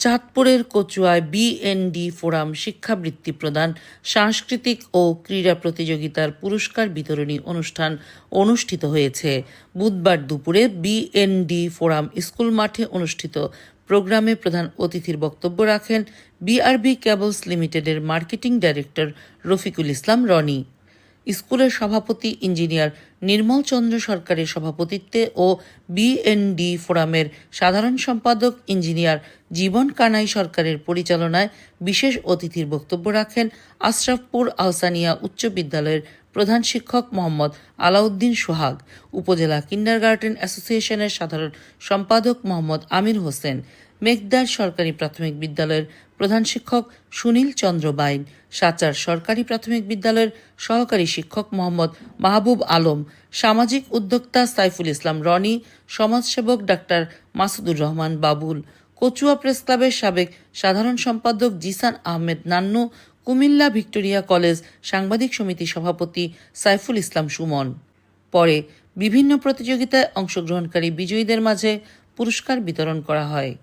চাঁদপুরের কচুয়ায় BND forum শিক্ষাবৃত্তি প্রদান, সাংস্কৃতিক ও ক্রীড়া প্রতিযোগিতার পুরস্কার বিতরণী অনুষ্ঠান অনুষ্ঠিত হয়েছে। বুধবার দুপুরে বিএনডি ফোরাম স্কুল মাঠে অনুষ্ঠিত প্রোগ্রামে প্রধান অতিথির বক্তব্য রাখেন বিআরবি কেবলস লিমিটেডের মার্কেটিং ডাইরেক্টর রফিকুল ইসলাম রনি। স্কুলের সভাপতি ইঞ্জিনিয়ার নির্মল চন্দ্র সরকারের সভাপতিত্বে ও বিএনডি ফোরামের সাধারণ সম্পাদক ইঞ্জিনিয়ার জীবন কানাই সরকারের পরিচালনায় বিশেষ অতিথির বক্তব্য রাখেন আশরাফপুর আহসানিয়া উচ্চ বিদ্যালয়ের প্রধান শিক্ষক মোহাম্মদ আলাউদ্দিন সোহাগ, উপজেলা কিন্ডারগার্টেন অ্যাসোসিয়েশনের সাধারণ সম্পাদক মোহাম্মদ আমির হোসেন, মেঘদার সরকারি প্রাথমিক বিদ্যালয়ের প্রধান শিক্ষক সুনীল চন্দ্র বাইন, সাচার সরকারি প্রাথমিক বিদ্যালয়ের সহকারী শিক্ষক মোহাম্মদ মাহবুব আলম, সামাজিক উদ্যোক্তা সাইফুল ইসলাম রনি, সমাজসেবক ডাক্তার মাসুদুর রহমান বাবুল, কচুয়া প্রেস ক্লাবের সাবেক সাধারণ সম্পাদক জিসান আহমেদ নান্নু, কুমিল্লা ভিক্টোরিয়া কলেজ সাংবাদিক সমিতি সভাপতি সাইফুল ইসলাম সুমন। পরে বিভিন্ন প্রতিযোগিতায় অংশগ্রহণকারী বিজয়ীদের মাঝে পুরস্কার বিতরণ করা হয়।